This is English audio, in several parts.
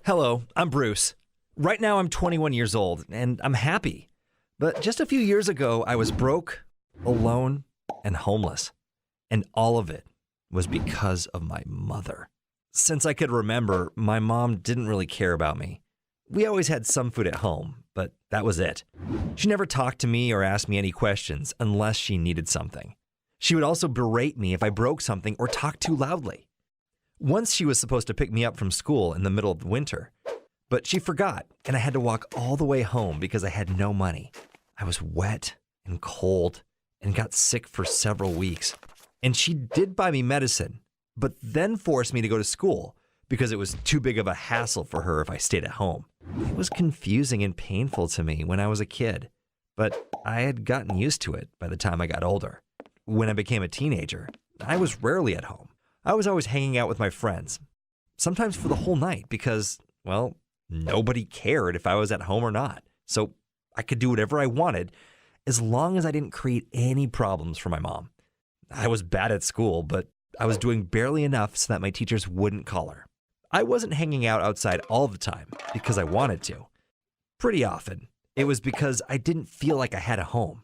Hello, I'm Bruce. Right now I'm 21 years old and I'm happy. But just a few years ago, I was broke, alone, and homeless. And all of it was because of my mother. Since I could remember, my mom didn't really care about me. We always had some food at home, but that was it. She never talked to me or asked me any questions unless she needed something. She would also berate me if I broke something or talked too loudly. Once she was supposed to pick me up from school in the middle of the winter, but she forgot and I had to walk all the way home because I had no money. I was wet and cold and got sick for several weeks. And she did buy me medicine, but then forced me to go to school because it was too big of a hassle for her if I stayed at home. It was confusing and painful to me when I was a kid, but I had gotten used to it by the time I got older. When I became a teenager, I was rarely at home. I was always hanging out with my friends, sometimes for the whole night because, well, nobody cared if I was at home or not. So I could do whatever I wanted as long as I didn't create any problems for my mom. I was bad at school, but I was doing barely enough so that my teachers wouldn't call her. I wasn't hanging out outside all the time because I wanted to. Pretty often, it was because I didn't feel like I had a home.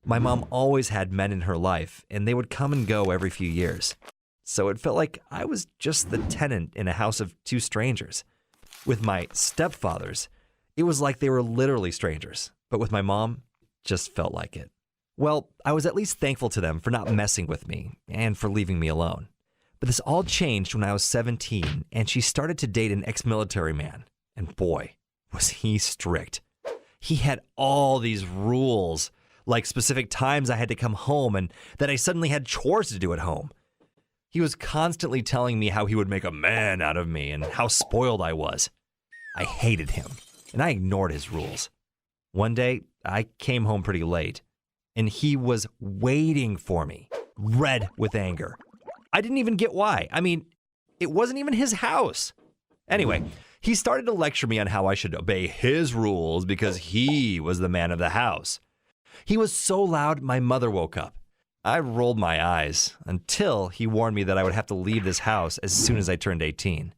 My mom always had men in her life, and they would come and go every few years. So it felt like I was just the tenant in a house of two strangers. With my stepfathers, it was like they were literally strangers, but with my mom, just felt like it. Well, I was at least thankful to them for not messing with me and for leaving me alone. But this all changed when I was 17 and she started to date an ex-military man. And boy, was he strict. He had all these rules, like specific times I had to come home and that I suddenly had chores to do at home. He was constantly telling me how he would make a man out of me and how spoiled I was. I hated him, and I ignored his rules. One day, I came home pretty late, and he was waiting for me, red with anger. I didn't even get why. I mean, it wasn't even his house. Anyway, he started to lecture me on how I should obey his rules because he was the man of the house. He was so loud, my mother woke up. I rolled my eyes until he warned me that I would have to leave this house as soon as I turned 18.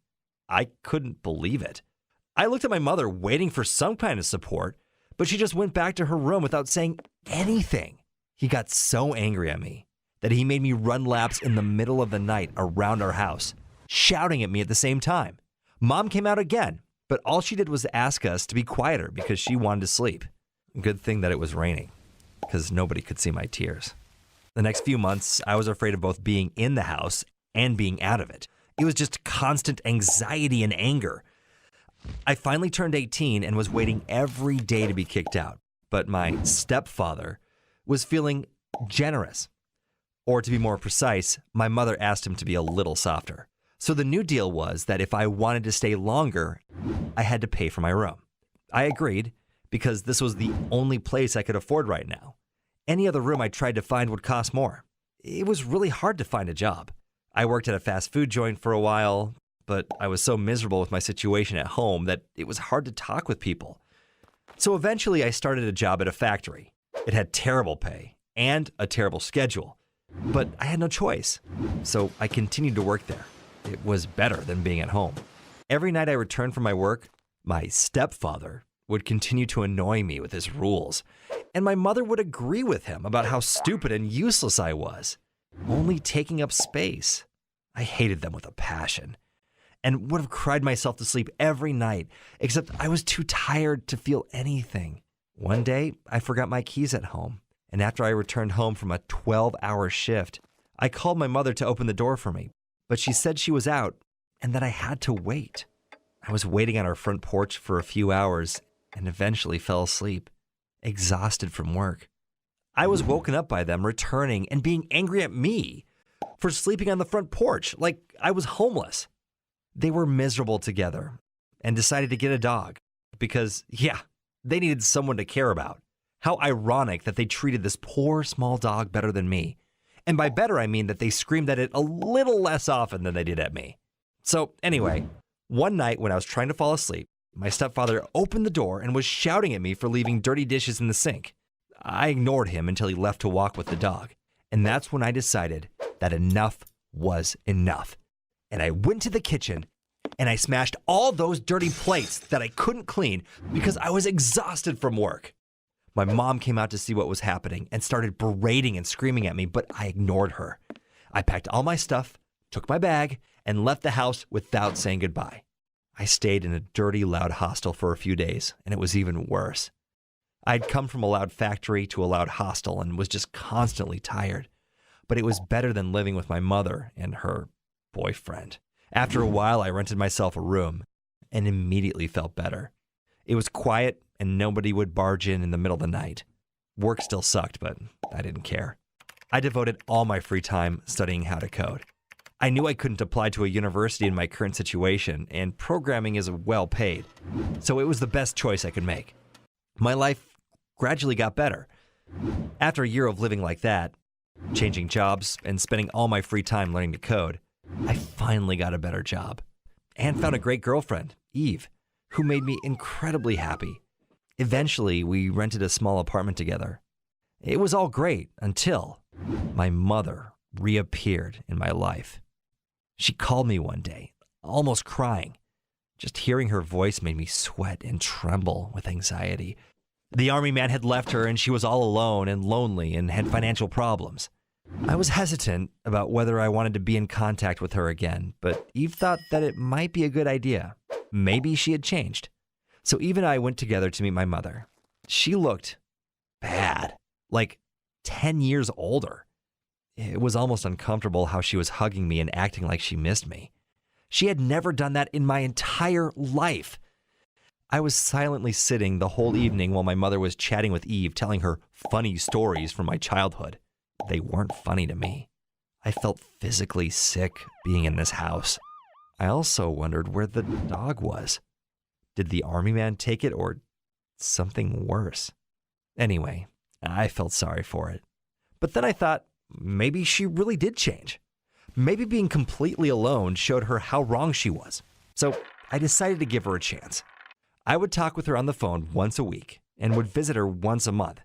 I couldn't believe it. I looked at my mother waiting for some kind of support, but she just went back to her room without saying anything. He got so angry at me that he made me run laps in the middle of the night around our house, shouting at me at the same time. Mom came out again, but all she did was ask us to be quieter because she wanted to sleep. Good thing that it was raining, because nobody could see my tears. The next few months, I was afraid of both being in the house and being out of it. It was just constant anxiety and anger. I finally turned 18 and was waiting every day to be kicked out. But my stepfather was feeling generous. Or to be more precise, my mother asked him to be a little softer. So the new deal was that if I wanted to stay longer, I had to pay for my room. I agreed because this was the only place I could afford right now. Any other room I tried to find would cost more. It was really hard to find a job. I worked at a fast food joint for a while, but I was so miserable with my situation at home that it was hard to talk with people. So eventually I started a job at a factory. It had terrible pay and a terrible schedule, but I had no choice. So I continued to work there. It was better than being at home. Every night I returned from my work, my stepfather would continue to annoy me with his rules, and my mother would agree with him about how stupid and useless I was, only taking up space. I hated them with a passion, and would have cried myself to sleep every night, except I was too tired to feel anything. One day, I forgot my keys at home, and after I returned home from a 12-hour shift, I called my mother to open the door for me, but she said she was out and that I had to wait. I was waiting on our front porch for a few hours and eventually fell asleep, exhausted from work. I was woken up by them returning and being angry at me for sleeping on the front porch like I was homeless. They were miserable together and decided to get a dog because, yeah, they needed someone to care about. How ironic that they treated this poor small dog better than me. And by better, I mean that they screamed at it a little less often than they did at me. So anyway, one night when I was trying to fall asleep, my stepfather opened the door and was shouting at me for leaving dirty dishes in the sink. I ignored him until he left to walk with the dog. And that's when I decided that enough was enough. And I went to the kitchen and I smashed all those dirty plates that I couldn't clean because I was exhausted from work. My mom came out to see what was happening and started berating and screaming at me, but I ignored her. I packed all my stuff, took my bag, and left the house without saying goodbye. I stayed in a dirty, loud hostel for a few days, and it was even worse. I'd come from a loud factory to a loud hostel and was just constantly tired. But it was better than living with my mother and her boyfriend. After a while, I rented myself a room and immediately felt better. It was quiet and nobody would barge in the middle of the night. Work still sucked, but I didn't care. I devoted all my free time studying how to code. I knew I couldn't apply to a university in my current situation, and programming is well paid, so it was the best choice I could make. My life gradually got better. After a year of living like that, changing jobs, and spending all my free time learning to code, I finally got a better job and found a great girlfriend, Eve, who made me incredibly happy. Eventually, we rented a small apartment together. It was all great until my mother reappeared in my life. She called me one day, almost crying. Just hearing her voice made me sweat and tremble with anxiety. The army man had left her and she was all alone and lonely and had financial problems. I was hesitant about whether I wanted to be in contact with her again, but Eve thought that it might be a good idea. Maybe she had changed. So Eve and I went together to meet my mother. She looked bad, like 10 years older. It was almost uncomfortable how she was hugging me and acting like she missed me. She had never done that in my entire life. I was silently sitting the whole evening while my mother was chatting with Eve, telling her funny stories from my childhood. They weren't funny to me. I felt physically sick being in this house. I also wondered where the dog was. Did the army man take it or something worse? Anyway, I felt sorry for it. But then I thought, maybe she really did change. Maybe being completely alone showed her how wrong she was. So I decided to give her a chance. I would talk with her on the phone once a week and would visit her once a month,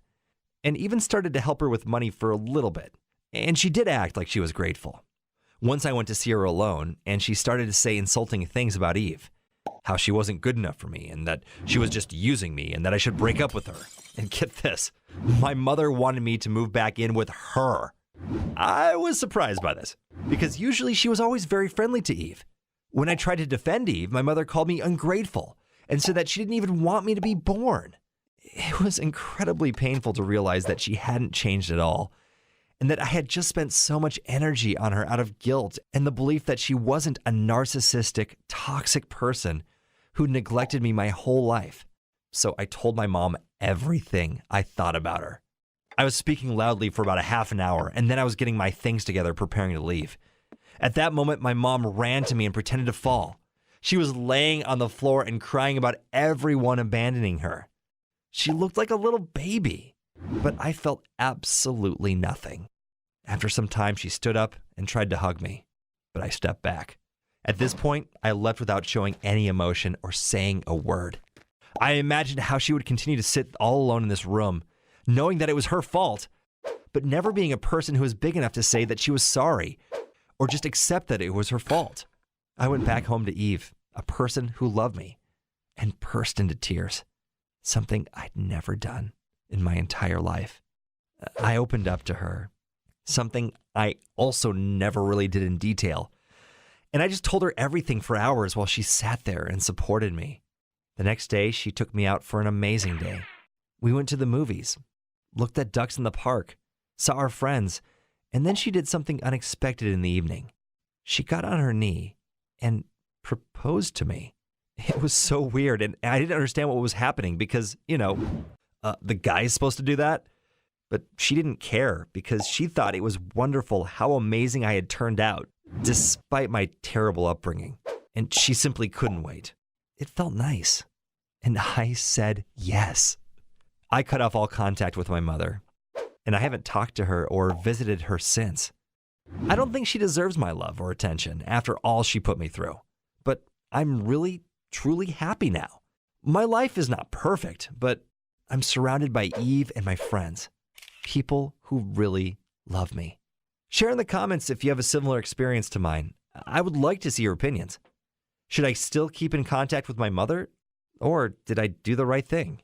and even started to help her with money for a little bit. And she did act like she was grateful. Once I went to see her alone, and she started to say insulting things about Eve, how she wasn't good enough for me, and that she was just using me, and that I should break up with her. And get this, my mother wanted me to move back in with her. I was surprised by this, because usually she was always very friendly to Eve. When I tried to defend Eve, my mother called me ungrateful and said that she didn't even want me to be born. It was incredibly painful to realize that she hadn't changed at all, and that I had just spent so much energy on her out of guilt and the belief that she wasn't a narcissistic, toxic person who neglected me my whole life. So I told my mom everything I thought about her. I was speaking loudly for about a half an hour, and then I was getting my things together, preparing to leave. At that moment, my mom ran to me and pretended to fall. She was laying on the floor and crying about everyone abandoning her. She looked like a little baby, but I felt absolutely nothing. After some time, she stood up and tried to hug me, but I stepped back. At this point, I left without showing any emotion or saying a word. I imagined how she would continue to sit all alone in this room, knowing that it was her fault, but never being a person who was big enough to say that she was sorry or just accept that it was her fault. I went back home to Eve, a person who loved me, and burst into tears, something I'd never done in my entire life. I opened up to her, something I also never really did in detail, and I just told her everything for hours while she sat there and supported me. The next day, she took me out for an amazing day. We went to the movies, looked at ducks in the park, saw our friends, and then she did something unexpected in the evening. She got on her knee and proposed to me. It was so weird, and I didn't understand what was happening because, the guy is supposed to do that. But she didn't care because she thought it was wonderful how amazing I had turned out, despite my terrible upbringing. And she simply couldn't wait. It felt nice. And I said yes. I cut off all contact with my mother, and I haven't talked to her or visited her since. I don't think she deserves my love or attention after all she put me through, but I'm really, truly happy now. My life is not perfect, but I'm surrounded by Eve and my friends, people who really love me. Share in the comments if you have a similar experience to mine. I would like to see your opinions. Should I still keep in contact with my mother? Or did I do the right thing?